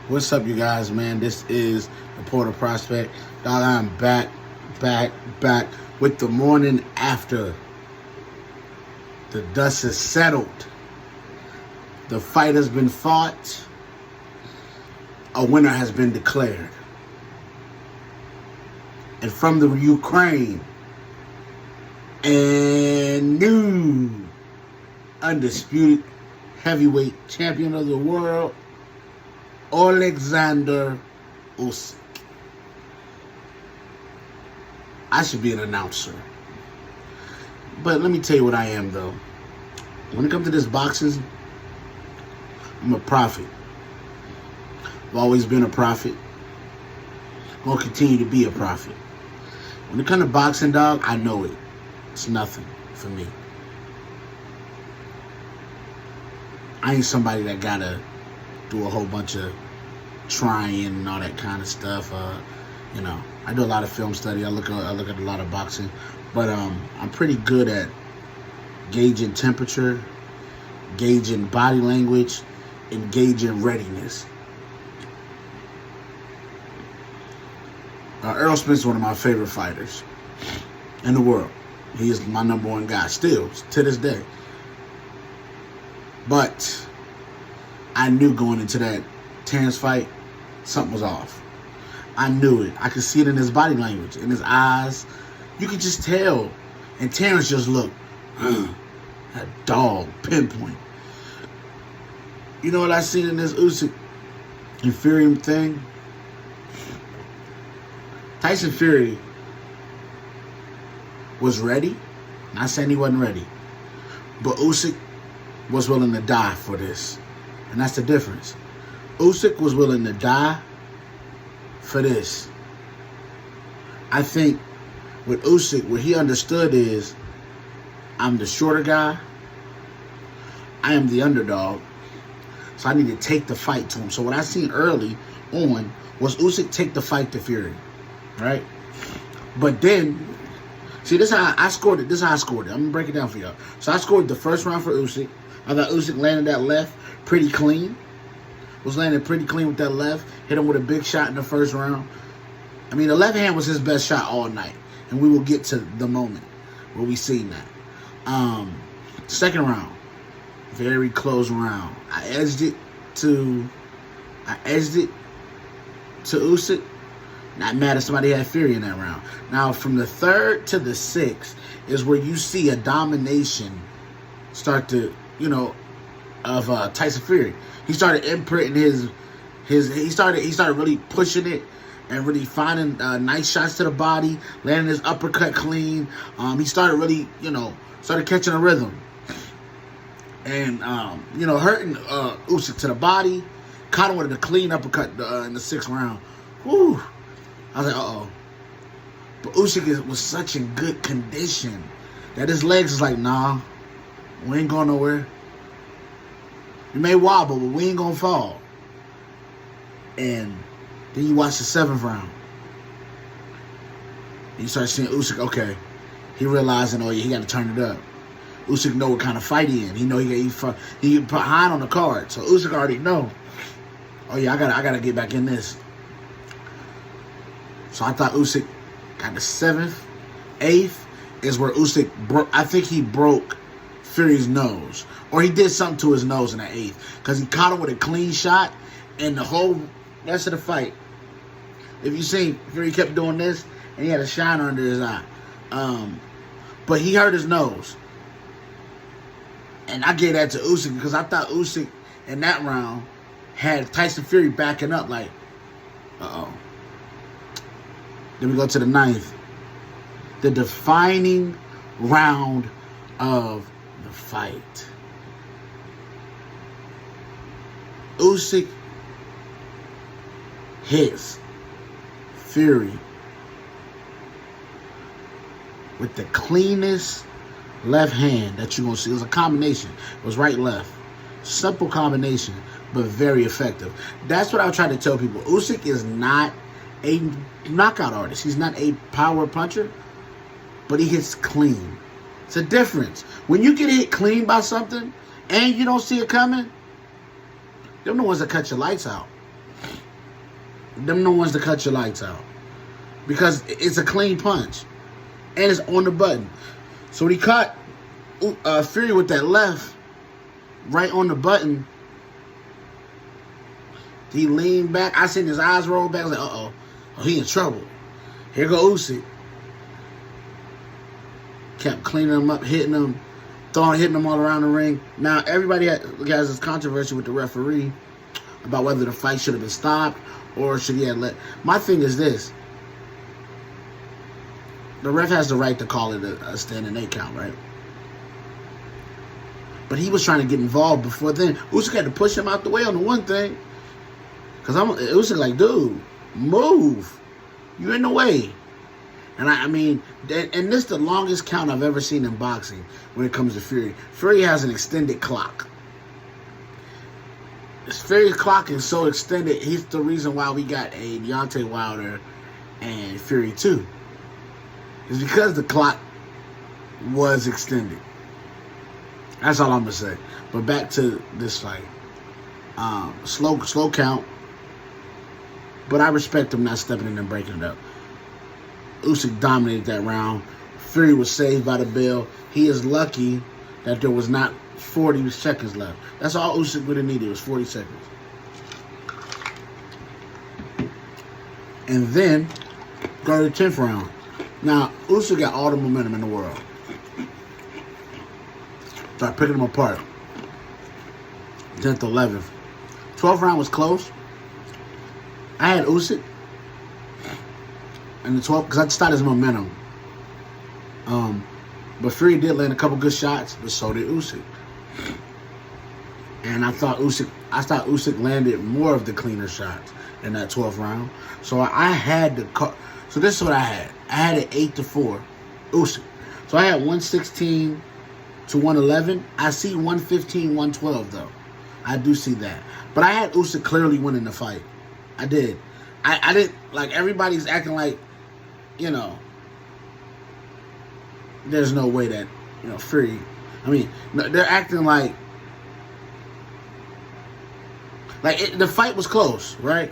What's up, you guys, man? This is the Porter Prospect. Dog, I'm back with the morning after. The dust has settled. The fight has been fought. A winner has been declared. And from the Ukraine, and new undisputed heavyweight champion of the world, Alexander Usyk. I should be an announcer. But let me tell you what I am, though. When it comes to this boxing, I'm a prophet. I've always been a prophet. I'm going to continue to be a prophet. When it comes to boxing, dog, I know it. It's nothing for me. I ain't somebody that got to do a whole bunch of trying and all that kind of stuff. I do a lot of film study. I look at a lot of boxing, but I'm pretty good at gauging temperature, gauging body language, and gauging readiness. Errol Spence is one of my favorite fighters in the world. He is my number one guy still to this day. But I knew going into that Terrence fight, something was off. I knew it. I could see it in his body language, in his eyes. You could just tell. And Terrence just looked, that dog, pinpoint. You know what I seen in this Usyk and Fury thing? Tyson Fury was ready. Not saying he wasn't ready. But Usyk was willing to die for this. And that's the difference. Usyk was willing to die for this. I think with Usyk, what he understood is, I'm the shorter guy. I am the underdog. So I need to take the fight to him. So what I seen early on was Usyk take the fight to Fury. Right? But then, see, this is how I scored it. This is how I scored it. I'm going to break it down for y'all. So I scored the first round for Usyk. I thought Usyk landed that left pretty clean. Was landing pretty clean with that left. Hit him with a big shot in the first round. I mean, the left hand was his best shot all night. And we will get to the moment where we seen that. Second round. Very close round. I edged it to Usyk. Not mad if somebody had Fury in that round. Now, from the third to the sixth is where you see a domination start to, of Tyson Fury. He started imprinting he started really pushing it and really finding nice shots to the body, landing his uppercut clean. He started really, started catching a rhythm. And, hurting Usyk to the body. Caught him with a clean uppercut in the sixth round. Whew. I was like, uh-oh. But Usyk was such in good condition that his legs is like, nah, we ain't going nowhere. We may wobble, but we ain't going to fall. And then you watch the seventh round. And you start seeing Usyk, okay. He realizing, oh, yeah, he got to turn it up. Usyk know what kind of fight he in. He know he behind on the card. So Usyk already know, oh, yeah, I gotta get back in this. So I thought Usyk got the seventh. Eighth is where Usyk broke. I think he broke Fury's nose. Or he did something to his nose in that eighth. Because he caught him with a clean shot. And the whole rest of the fight, if you see, Fury kept doing this. And he had a shiner under his eye. But he hurt his nose. And I gave that to Usyk because I thought Usyk in that round had Tyson Fury backing up like, uh-oh. Then we go to the ninth. The defining round of the fight. Usyk hits Fury with the cleanest left hand that you're going to see. It was a combination. It was right-left. Simple combination, but very effective. That's what I try to tell people. Usyk is not a knockout artist. He's not a power puncher, but he hits clean. It's a difference. When you get hit clean by something and you don't see it coming, them the ones that cut your lights out. Them the ones to cut your lights out. Because it's a clean punch. And it's on the button. So when he caught Fury with that left, right on the button, he leaned back. I seen his eyes roll back. I was like, uh-oh. Oh, he in trouble. Here go Usyk. Kept cleaning him up, hitting him, hitting him all around the ring. Now, everybody has this controversy with the referee about whether the fight should have been stopped or should he have let... My thing is this. The ref has the right to call it a standing 8 count, right? But he was trying to get involved before then. Usyk had to push him out the way on the one thing. Because Usyk like, dude, move. You're in the way. And I mean, and this is the longest count I've ever seen in boxing when it comes to Fury. Fury has an extended clock. Fury's clock is so extended, he's the reason why we got a Deontay Wilder and Fury 2. It's because the clock was extended. That's all I'm going to say. But back to this fight. Slow count. But I respect him not stepping in and breaking it up. Usyk dominated that round. Fury was saved by the bell. He is lucky that there was not 40 seconds left. That's all Usyk would have needed was 40 seconds. And then, go to the 10th round. Now, Usyk got all the momentum in the world. Start picking them apart. 10th, 11th. 12th round was close. I had Usyk in the 12th because I just thought his momentum. But Fury did land a couple good shots, but so did Usyk. And I thought Usyk landed more of the cleaner shots in that 12th round. So I had the call. So this is what I had. I had it 8-4, Usyk. So I had 116 to 111. I see 115, 112 though. I do see that. But I had Usyk clearly winning the fight. I did. I didn't, like, everybody's acting like, you know, there's no way that, you know, Fury, I mean, they're acting like the fight was close, right?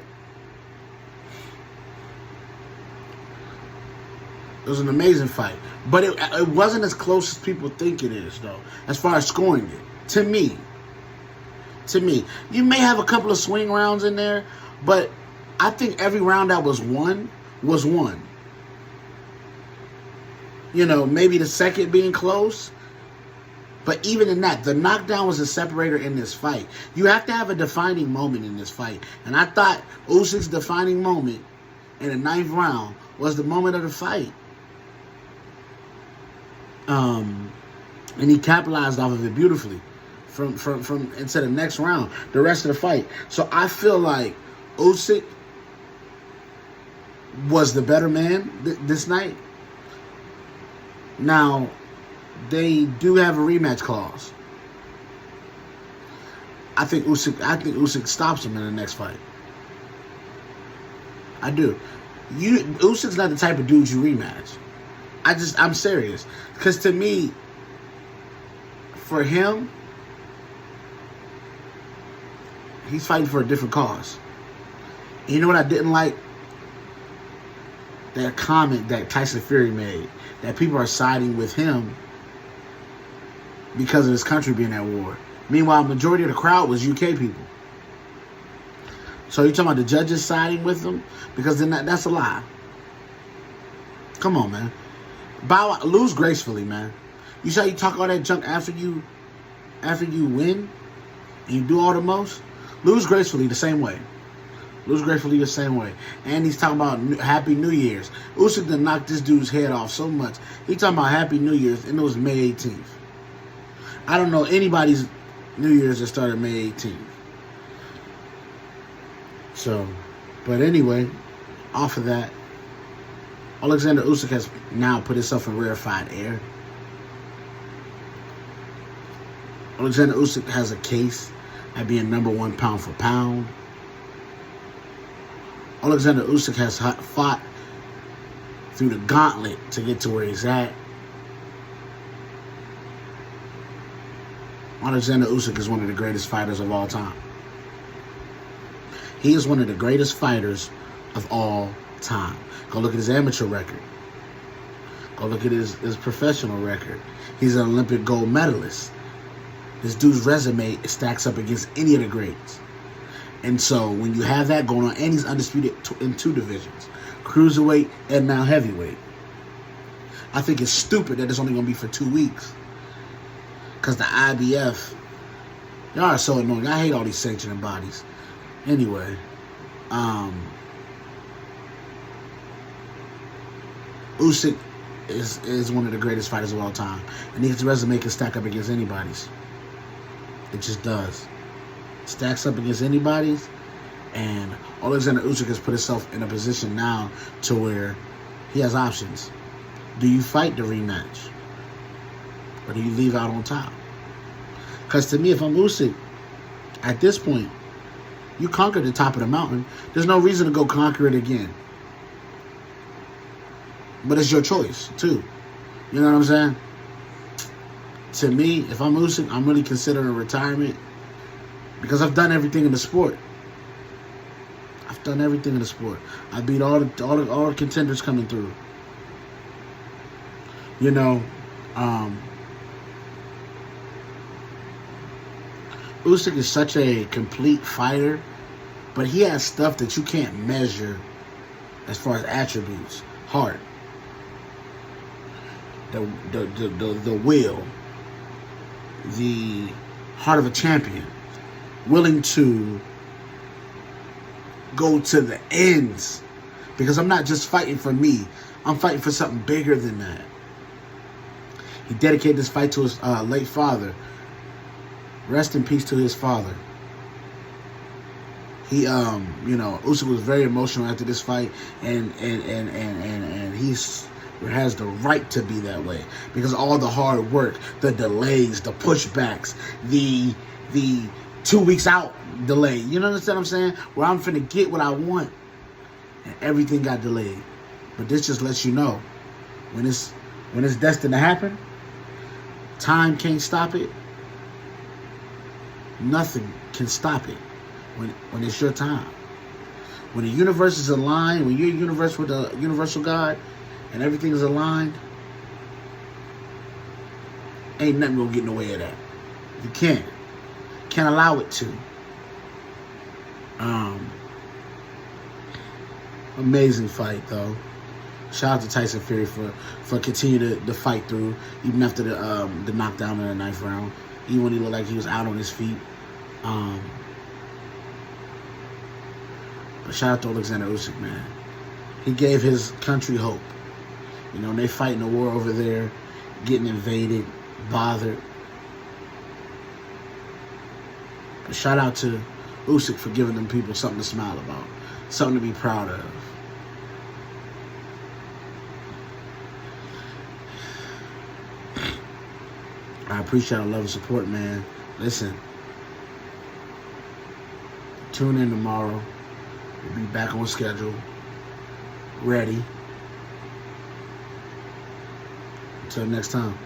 It was an amazing fight. But it wasn't as close as people think it is, though, as far as scoring it. To me. You may have a couple of swing rounds in there, but I think every round that was won was won. You know, maybe the second being close. But even in that, the knockdown was a separator in this fight. You have to have a defining moment in this fight. And I thought Usyk's defining moment in the 9th round was the moment of the fight. And he capitalized off of it beautifully from into the next round, the rest of the fight. So I feel like Usyk was the better man this night. Now, they do have a rematch clause. I think Usyk stops him in the next fight. I do. Usyk's not the type of dude you rematch. I'm serious. Because to me, for him, he's fighting for a different cause. And you know what I didn't like? That comment that Tyson Fury made, that people are siding with him because of his country being at war. Meanwhile, majority of the crowd was UK people. So you're talking about the judges siding with them? Because then that's a lie. Come on, man. Lose gracefully, man. You say you talk all that junk after you win and you do all the most? Lose gracefully the same way. Lose gracefully the same way. And he's talking about Happy New Year's. Usyk done knocked this dude's head off so much. He talking about Happy New Year's, and it was May 18th. I don't know anybody's New Year's that started May 18th. So, but anyway, off of that, Alexander Usyk has now put himself in rarefied air. Alexander Usyk has a case at being #1 pound for pound. Alexander Usyk has fought through the gauntlet to get to where he's at. Alexander Usyk is one of the greatest fighters of all time. He is one of the greatest fighters of all time. Go look at his amateur record. Go look at his professional record. He's an Olympic gold medalist. This dude's resume stacks up against any of the greats. And so when you have that going on, and he's undisputed in 2 divisions, cruiserweight and now heavyweight. I think it's stupid that it's only going to be for 2 weeks. Because the IBF, y'all are so annoying. I hate all these sanctioning bodies. Anyway, Usyk is one of the greatest fighters of all time. And his resume can stack up against anybody's. It just does. Stacks up against anybody's. And Alexander Usyk has put himself in a position now to where he has options. Do you fight the rematch? Or do you leave out on top? Because to me, if I'm Usyk, at this point, you conquered the top of the mountain. There's no reason to go conquer it again. But it's your choice, too. You know what I'm saying? To me, if I'm Usyk, I'm really considering retirement. Because I've done everything in the sport. I've done everything in the sport. I beat all the contenders coming through. You know, Usyk is such a complete fighter, but he has stuff that you can't measure as far as attributes. Heart, the will, the heart of a champion, willing to go to the ends, because I'm not just fighting for me. I'm fighting for something bigger than that. He dedicated this fight to his late father. Rest in peace to his father. He, Usyk was very emotional after this fight, and he has the right to be that way, because all the hard work, the delays, the pushbacks, the 2 weeks out delay. You know what I'm saying? Where I'm finna get what I want, and everything got delayed. But this just lets you know, when it's destined to happen, time can't stop it. Nothing can stop it when it's your time. When the universe is aligned, when you're in universe with the universal God and everything is aligned, ain't nothing gonna get in the way of that. You can't allow it to. Amazing fight though. Shout out to Tyson Fury for continuing to fight through, even after the knockdown in the 9th round. Even when he looked like he was out on his feet. But shout out to Alexander Usyk, man. He gave his country hope. You know, they fighting a war over there, getting invaded, bothered. But shout out to Usyk for giving them people something to smile about, something to be proud of. I appreciate all love and support, man. Listen, tune in tomorrow. We'll be back on schedule, ready. Until next time.